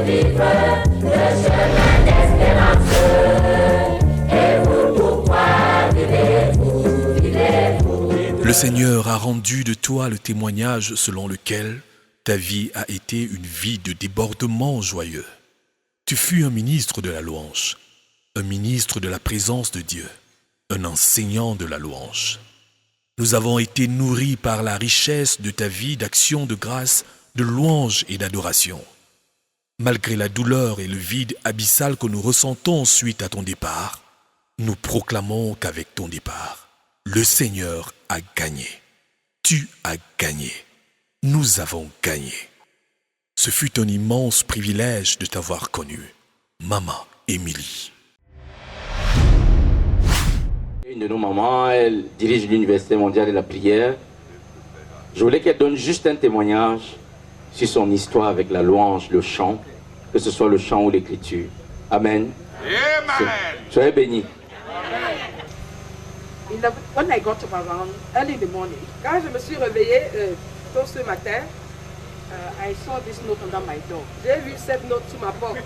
vivre le chemin d'espérance. Et vous, pourquoi vivez-vous? Le Seigneur a rendu de toi le témoignage selon lequel ta vie a été une vie de débordement joyeux. Tu fus un ministre de la louange, un ministre de la présence de Dieu, un enseignant de la louange. Nous avons été nourris par la richesse de ta vie d'action de grâce, de louange et d'adoration. Malgré la douleur et le vide abyssal que nous ressentons suite à ton départ, nous proclamons qu'avec ton départ, le Seigneur a gagné. Tu as gagné. Nous avons gagné. Ce fut un immense privilège de t'avoir connue, Maman Émilie. Une de nos mamans, elle dirige l'Université mondiale de la prière. Je voulais qu'elle donne juste un témoignage sur son histoire avec la louange, le chant, que ce soit le chant ou l'écriture. Amen. Amen. Soyez bénis. When I got up around early in the morning, quand je me suis réveillée tôt ce matin, I saw this note under my door. J'ai vu cette note sous ma porte.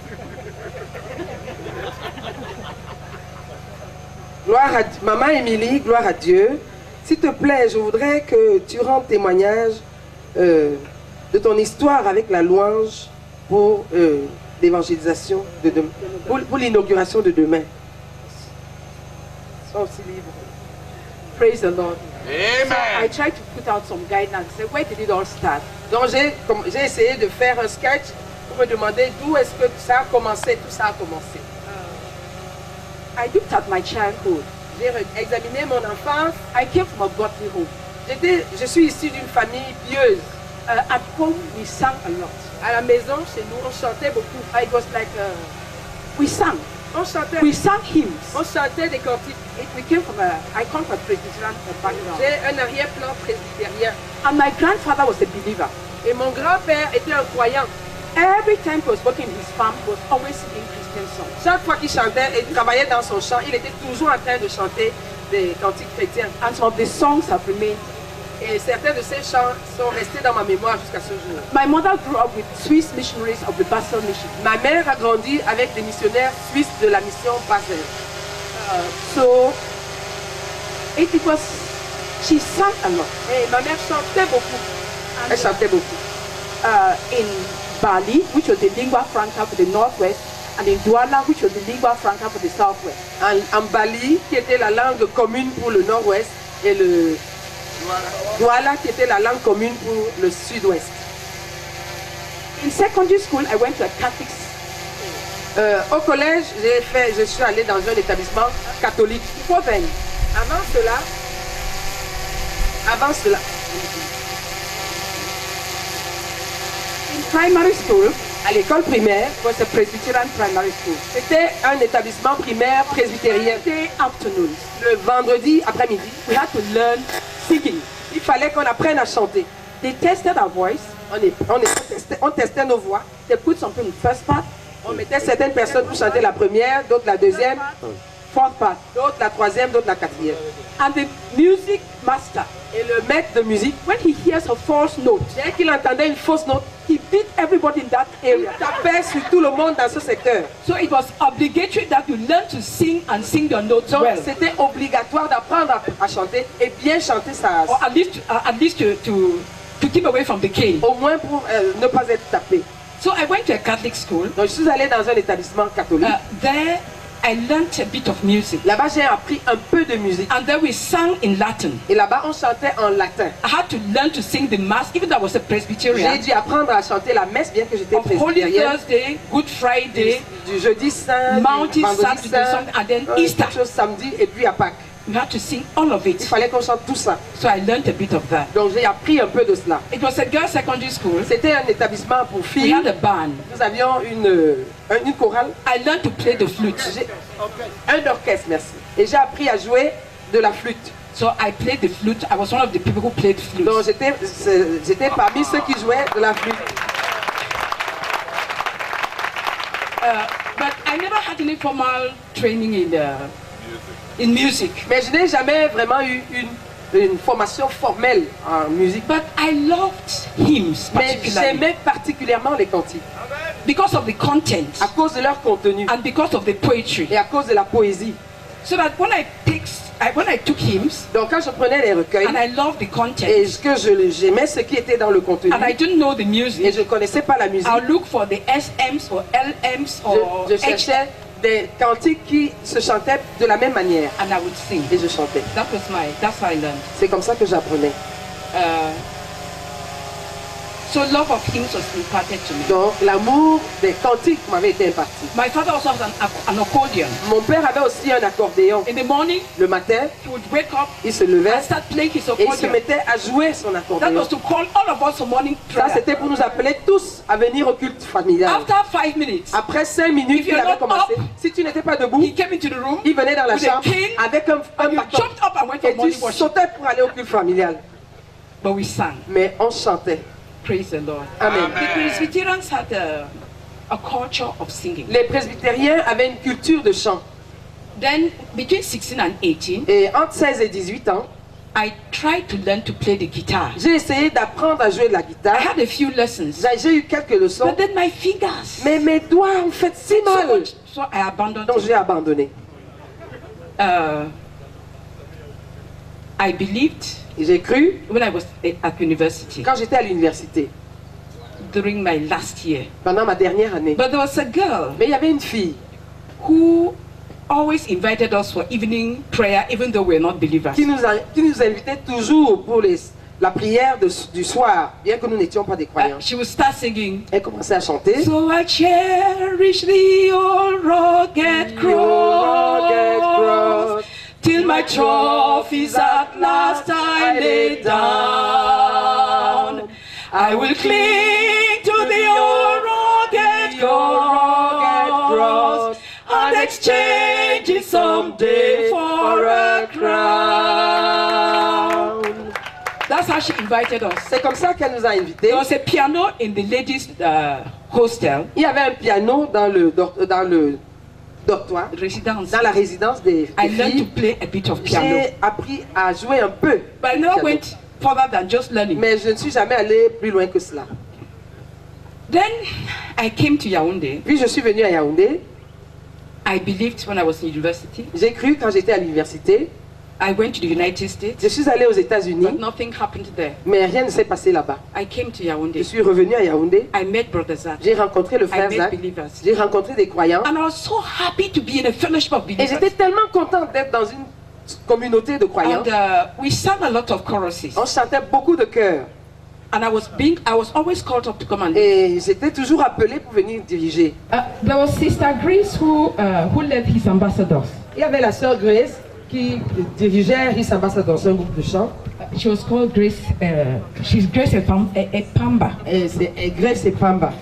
Gloire à Dieu. Maman Émilie, gloire à Dieu. S'il te plaît, je voudrais que tu rendes témoignage de ton histoire avec la louange pour l'évangélisation de demain, pour l'inauguration de demain. Sois aussi libre. Praise the Lord. Amen. So I tried to put out some guidance. Say, where did it all start? Donc j'ai essayé de faire un sketch pour me demander d'où est-ce que ça a commencé, tout ça a commencé. I looked at my childhood. J'ai examiné mon enfance. I came from a godly home. Je suis issue d'une famille pieuse. At home, we sang a lot. À la maison, chez nous, on chantait beaucoup. It was like we sang. On chantait. We sang hymns. On chantait des cantiques. I come from a Presbyterian background. J'ai un arrière-plan presbytérien. And my grandfather was a believer. Et mon grand-père était un croyant. Every time he was working in his farm, he was always singing Christian songs. Chaque fois qu'il chantait et travaillait dans son champ, il était toujours en train de chanter des cantiques chrétiens. And some of the songs have remained. Et certains de ces chants sont restés dans ma mémoire jusqu'à ce jour. My mother grew up with Swiss missionaries of the Basel Mission. Ma mère a grandi avec des missionnaires suisses de la mission Basel. So it was, she sang a lot. Et ma mère chantait beaucoup. Elle chantait beaucoup. In Bali, which was the lingua franca for the northwest, and in Douala, which was the lingua franca for the southwest. En Bali, qui était la langue commune pour le nord-ouest, et le Douala, qui était la langue commune pour le sud-ouest. In secondary school, I went to a Catholic school. Au collège, je suis allée dans un établissement catholique. Before then, avant cela, in primary school, à l'école primaire, was a Presbyterian primary school. C'était un établissement primaire presbytérien. Day afternoons, le vendredi après-midi, we had to learn singing. Il fallait qu'on apprenne à chanter. They tested our voice. On testait nos voix. They put something in the first part. On mettait certaines personnes pour chanter la première, d'autres la deuxième, fourth part, d'autres la troisième, d'autres la quatrième. And the music master, et le maître de musique, when he hears a false note, dès qu'il entendait une fausse note, he beat everybody in that area. Il tapait sur tout le monde dans ce secteur. So it was obligatory that you learn to sing and sing your notes well. C'était obligatoire d'apprendre à chanter et bien chanter ça. Or at least to keep away from the cane. Au moins pour ne pas être tapé. So I went to a Catholic school. Donc je suis allée dans un établissement catholique. There I learned a bit of music. Là-bas j'ai appris un peu de musique. And then we sang in Latin. Et là-bas on chantait en latin. I had to learn to sing the mass, even though I was a Presbyterian. J'ai dû apprendre à chanter la messe bien que j'étais presbytérienne. Holy Thursday, Good Friday, du jeudi saint, Mountain Saturday, and then Easter. Samedi et puis à Pâques. We had to sing all of it. Il fallait qu'on chante tout ça. So I learned a bit of that. Donc j'ai appris un peu de cela. It was a girls' secondary school. C'était un établissement pour filles. We had a band. Nous avions une chorale. I learned to play the flute. Un orchestre, merci. Et j'ai appris à jouer de la flûte. So I played the flute. I was one of the people who played flute. Donc j'étais parmi ceux qui jouaient de la flûte. But I never had any formal training in music. Mais je n'ai jamais vraiment eu une formation formelle en musique. But I loved hymns. Mais j'aimais particulièrement les cantiques. because of the content à cause de leur contenu and because of the poetry. et à cause de la poésie. So that when I took hymns Donc quand je prenais les recueils and I loved the content et que j'aimais ce qui était dans le contenu and I didn't know the et music, je ne connaissais pas la musique, I'll look for the SMs or LMs or je cherchais des cantiques qui se chantaient de la même manière and I would sing. et je chantais. That's how I learned. C'est comme ça que j'apprenais. So love of hymns was imparted to me. Donc l'amour des cantiques m'avait été imparti. My father also has an accordion. Mon père avait aussi un accordéon. In the morning, Le matin, he would wake up il se levait and start playing his et il se accordion. mettait à jouer son That accordéon. was to call all of us for morning Ça, prayer. c'était pour nous appeler tous à venir au culte familial. After 5 minutes, Après 5 minutes If qu'il you're avait not commencé, up, si tu n'étais pas debout, he came into the room il venait dans la with a chambre cane avec un and you bâton jumped up and went for et tu morning worship. sautais pour aller au culte familial. But we sang. Mais on chantait. Praise the Lord. Amen. The Presbyterians had a culture of singing. Les presbytériens avaient une culture de chant. Then, between 16 and 18, Et entre 16 et 18 ans, I tried to learn to play the guitar. j'ai essayé d'apprendre à jouer de la I guitare. had a few lessons, J'ai eu quelques leçons, but then my fingers. mais mes doigts ont fait si So mal. much, so I abandoned Donc it. j'ai abandonné. I believed Et j'ai cru when I was at university quand j'étais à l'université, during my last year. pendant ma dernière année. But there was a girl Mais il y avait une fille who always invited us for evening prayer, even though we're not believers. qui nous invitait toujours pour la prière du soir, bien que nous n'étions pas des croyants. She would start singing. Elle commençait à chanter. So I cherish the old rugged cross, till my trophies at last I lay down. I will cling to the old rugged cross and exchange it someday for a crown. That's how she invited us. C'est comme ça qu'elle nous a invités. There was a piano in the ladies' hostel, Il y avait un piano dans le dortoir, residence. dans la résidence des I learned to filles. play a bit of piano, J'ai appris à jouer un peu. but I never went further than just learning. Mais je ne suis jamais allé plus loin que cela. Then I came to Yaoundé. Puis je suis venue à Yaoundé. I believed when I was in university. J'ai cru quand j'étais à l'université. I went to the United States, Je suis allée aux États-Unis, but nothing happened there. mais rien ne s'est passé là-bas. I came to Je Yaoundé. suis revenue à Yaoundé. I met Brother Zach. J'ai rencontré le I frère met Zach. believers. J'ai rencontré des croyants. And I was so happy to be in a fellowship of Et believers. j'étais tellement contente d'être dans une communauté de croyants. And we sang a lot of choruses. On chantait beaucoup de chœurs. And I was always called up to come and lead. Et j'étais toujours appelée pour venir diriger. There was Sister Grace who led his ambassadors. Il y avait la sœur Grace qui dirigeait His Ambassadors, un groupe de chant. She was called Grace. She's Grace Epamba. Et c'est Grace et Pamba.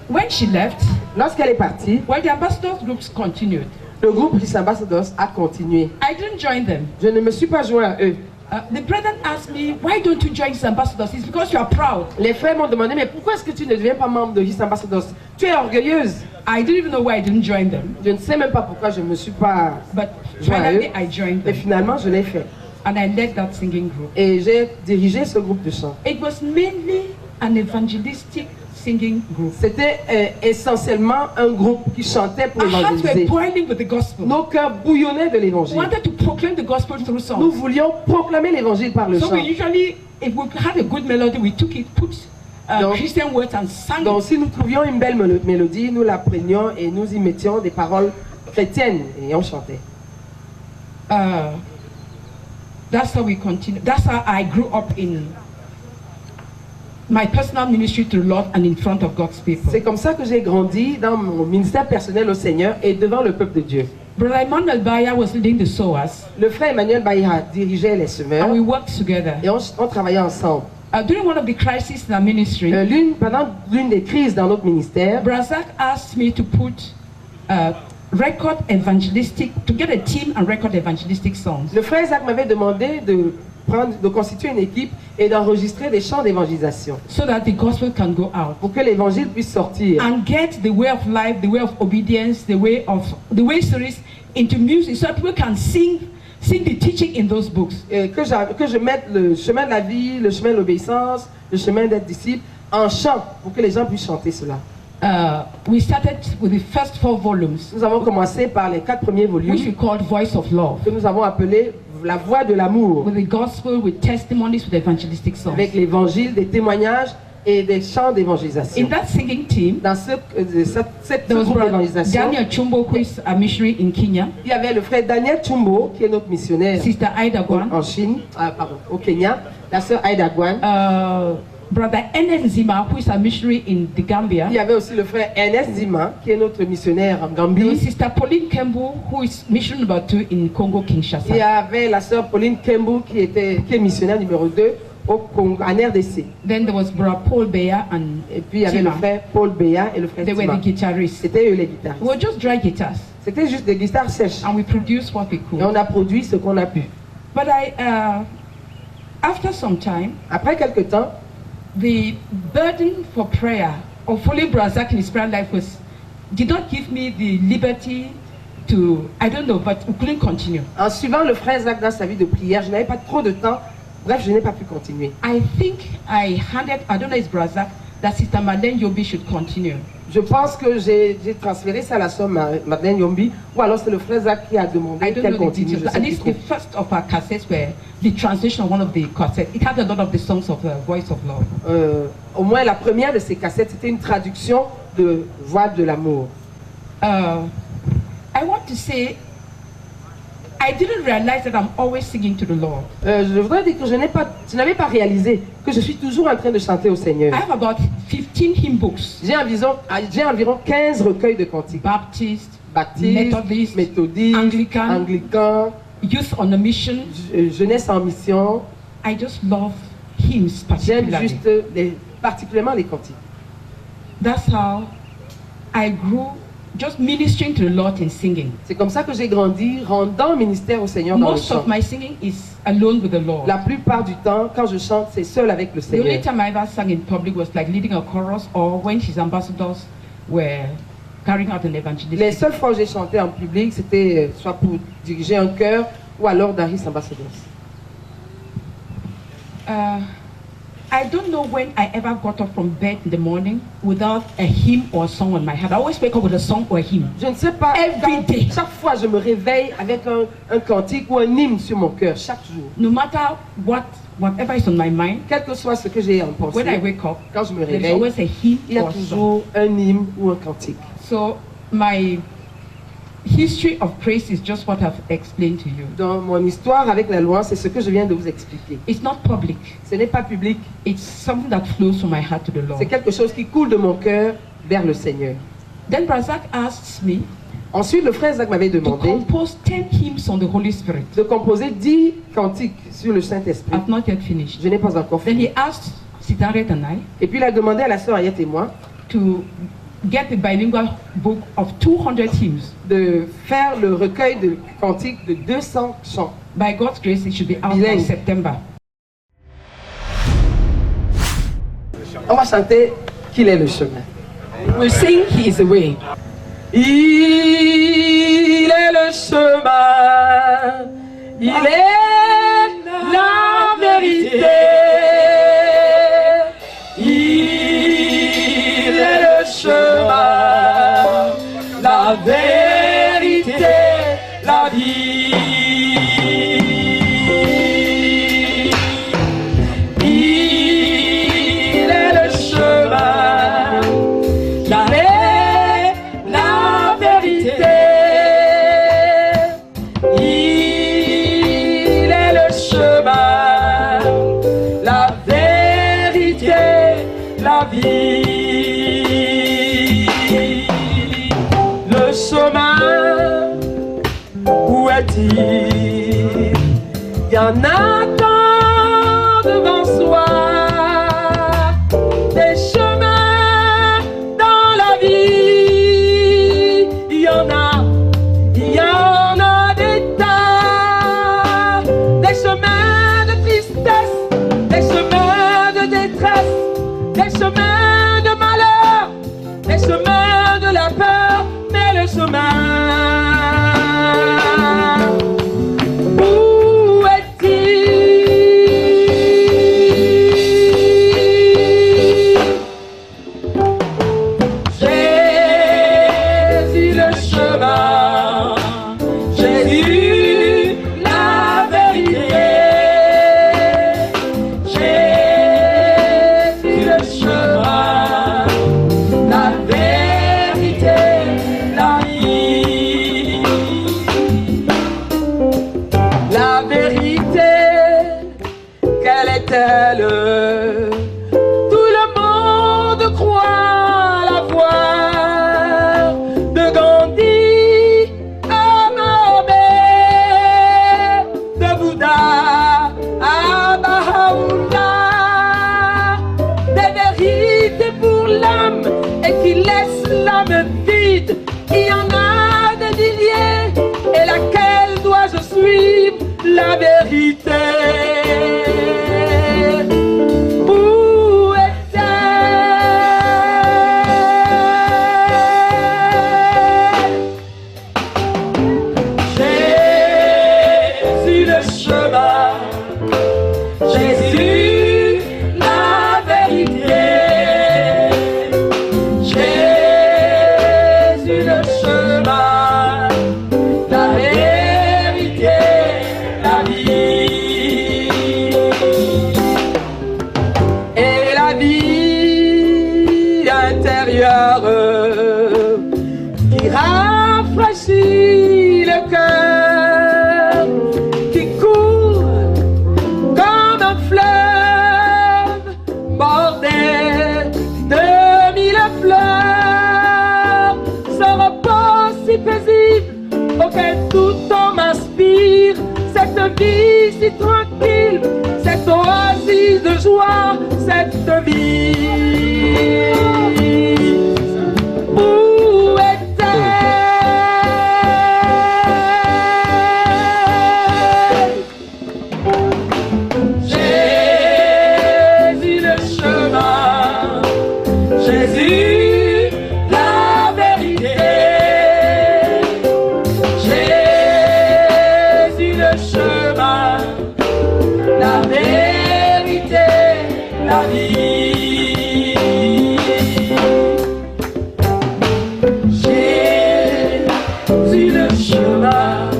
When she left, Lorsqu'elle est partie, well, the ambassadors groups continued. le groupe His Ambassadors a continué. I didn't join them. Je ne me suis pas joint à eux. The brethren asked me, "Why don't you join his ambassadors?" It's because you are proud. Les frères m'ont demandé, mais pourquoi est-ce que tu ne deviens pas membre de His Ambassadors? Tu es orgueilleuse. I didn't even know why I didn't join them. Je ne sais même pas pourquoi je ne me suis pas But joint à eux. finally, I joined Et them, finalement, je l'ai fait. and I led that singing group. Et j'ai dirigé ce groupe de chant. It was mainly an evangelistic singing group. C'était essentiellement un groupe qui chantait pour Our hearts were évangéliser. boiling with the gospel. Nos cœurs bouillonnaient de We l'évangile. wanted to proclaim the gospel through Nous songs. voulions proclamer l'évangile par le So chant. we usually, if we had a good melody, we took it, put Donc- Christian words and sang Donc it. si nous trouvions une belle mélodie, nous la prenions et nous y mettions des paroles chrétiennes et on chantait. That's how we continue. That's how I grew up in my personal ministry to the Lord and in front of God's people. C'est comme ça que j'ai grandi dans mon ministère personnel au Seigneur et devant le peuple de Dieu. Brother Emmanuel Baya was leading the sowers, Le frère Emmanuel Baïra dirigeait les semeurs and we worked together. et on travaillait ensemble. During one of the crises in our ministry, Pendant l'une des crises dans notre ministère, Brother Zach asked me to put record evangelistic, to get a team and record evangelistic songs. le frère Isaac m'avait demandé de constituer une équipe et d'enregistrer des chants d'évangélisation So that the gospel can go out pour que l'évangile puisse sortir. and get the way of life, the way of obedience, the way stories into music, so that people can sing the teaching in those books. Et que je mette le chemin de la vie, le chemin de l'obéissance, le chemin d'être disciple en chant pour que les gens puissent chanter cela. We started with the first 4 volumes, Nous avons commencé par les 4 premiers volumes which we called Voice of Love, que nous avons appelés La Voix de l'amour, with the gospel, with testimonies, with evangelistic songs. avec l'évangile, des témoignages et des chants In d'évangélisation. that singing team, Dans cette there was groupe Brother d'évangélisation, Daniel Chumbo, who is a missionary in Kenya, il y avait le frère Daniel Chumbo, qui est notre missionnaire Sister Ida Gwan, en Chine, au Kenya, la sœur Aida Gwan. Brother Enes Zima, who is a missionary in the Gambia. Il y avait aussi le frère Ernest Zima, qui est notre missionnaire en There was Gambie. Sister Pauline Kembu, who is mission number 2 in Congo, Il y Kinshasa. avait la sœur Pauline Kembu, qui est missionnaire numéro 2 au Congo, en RDC. Then there was Brother Paul Beya and Et puis il y avait le Tima. frère Paul Béa et le frère They were Tima. the guitarists. C'était eux les guitares. We were just dry guitars, C'était juste des guitares sèches. and we produced what we Et could. on a produit ce qu'on a pu. But after some time, Après quelques temps, the burden for prayer of following Brazak in his prayer life did not give me the liberty to, I don't know, but we couldn't continue. en suivant le frère Zach dans sa vie de prière, je n'avais pas trop de temps. Bref, je n'ai pas pu continuer. I think I handed, I don't know, it's Brazak, that Sister Madeleine Yobi should continue. Je pense que j'ai transféré ça à la sœur Madeleine Yombi, ou alors c'est le frère Zach qui a I demandé don't qu'elle know the continue. Je details. sais At plus least trop. the first of our cassettes were the translation of one of the cassettes. It had a lot of the songs of Voice of Love. Au moins la première de ces cassettes, c'était une traduction de Voix de l'amour. I want to say, I didn't realize that I'm always singing to the Lord. Je voudrais dire que je n'avais pas réalisé que je suis toujours en train de chanter au Seigneur. I have about 15 hymn books. J'ai environ 15 recueils de cantiques. Baptist, Baptiste, Methodist, méthodiste, Anglican, anglican, Youth on a Mission. jeunesse en mission. I just love hymns J'aime particularly. juste particulièrement les cantiques. That's how I grew just ministering to the Lord in singing. C'est comme ça que j'ai grandi, rendant ministère au Seigneur dans le Most chant. of my singing is alone with the Lord. La plupart du temps, quand je chante, c'est seul avec le The only Seigneur. time I ever sang in public was like leading a chorus or when his ambassadors were carrying out an evangelistic. Les seules fois où j'ai chanté en public, c'était soit pour diriger un chœur ou alors dans His Ambassadors. I don't know when I ever got up from bed in the morning without a hymn or a song on my heart. I always wake up with a song or a hymn. Je ne sais pas, Every day. chaque fois je me réveille avec un cantique ou un hymne sur mon cœur, chaque jour. No matter whatever is on my mind, Quel que soit ce que j'ai en pensée, when I wake up, quand je me there's réveille, always a hymn il y a or a song. toujours un hymne ou un cantique. So my history of praise is just what I've explained to you. Dans mon histoire avec la louange, c'est ce que je viens de vous expliquer. It's not public. Ce n'est pas public, It's something that flows from my heart to the Lord. c'est quelque chose qui coule de mon cœur vers le Seigneur. Then Brazak asked me Ensuite, le frère Zach m'avait to demandé compose 10 hymns on the Holy Spirit. de composer 10 cantiques sur le Saint-Esprit. I've not yet finished. Je n'ai pas encore Then fini. he asked Sitaret and I Et puis il a demandé à la sœur Ayette et moi to get the bilingual book of 200 hymns. de faire le recueil de cantiques de 200 chants. By God's grace, it should be out by Bilingue. September. On va chanter Qu'il est le chemin. We'll sing He is the way. Il est le chemin, il est la vérité. Il est le chemin, la vérité, la vie. Il est le chemin, la vérité. Il est le chemin, la vérité, la vie. Le chemin, où est-il? Il y en a tant devant soi, des chemins dans la vie. Il y en a des tas, des chemins de tristesse, des chemins de détresse, des chemins de malheur, des chemins de la peur, mais le chemin, où est-il? cela me vide. Il y en a des milliers, et laquelle dois-je suivre? La vérité. Où est-elle? Jésus le chemin, Jésus la vérité, Jésus le chemin, la vérité, la vie. Et la vie intérieure qui rafraîchit le cœur, qui court comme un fleuve bordé de mille fleurs, ce repos si paisible auquel tout homme m'inspire, cette vie si tranquille, cette oasis de joie, cette vie. Où est-elle? Jésus le chemin, Jésus la vérité, Jésus le chemin, la vérité, la vie. Jésus le chemin,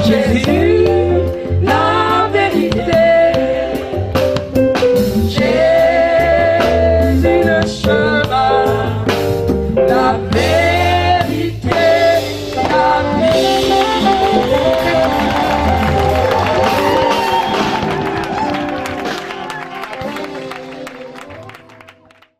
Jésus la vérité, Jésus le chemin, la vérité, la vie.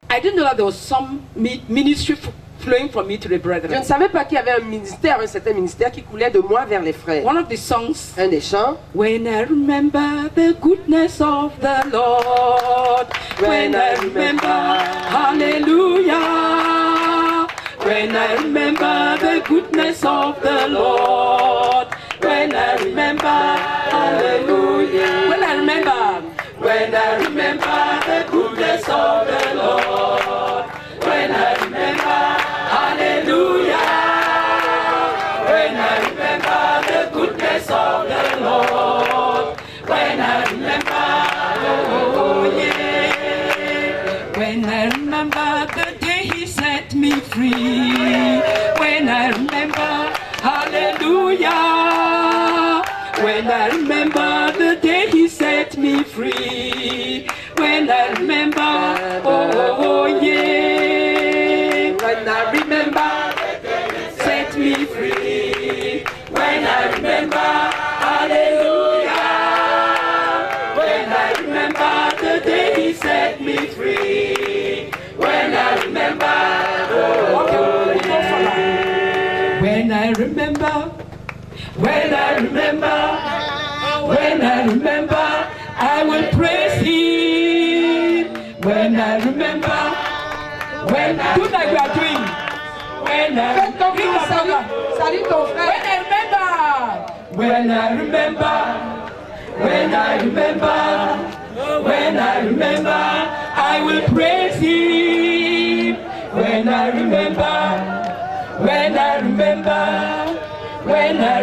I didn't know that there was some ministry flowing from me to the Je brethren. ne savais pas qu'il y avait un certain ministère qui coulait de moi vers les frères. One of the songs, Un des chants. when I remember the goodness of the Lord, when I remember, hallelujah, when I remember the goodness of the Lord, when I remember, hallelujah, when I remember the goodness of the Lord, when I remember, hallelujah, when I remember the goodness of the Lord, when I remember, oh yeah, when I remember the day He set me free, when I remember, hallelujah, when I remember the day He set me free, when I remember, oh yeah, when I remember, set me free, when I remember, hallelujah, when I remember the day He set me free, when I remember, oh yeah, when I remember, when I remember, when I remember, I will praise Him. When I remember, when I do like we are doing. When I remember, Salut ton frère. when I remember, when I remember, when I remember, I will praise Him. When I remember, when I remember, when I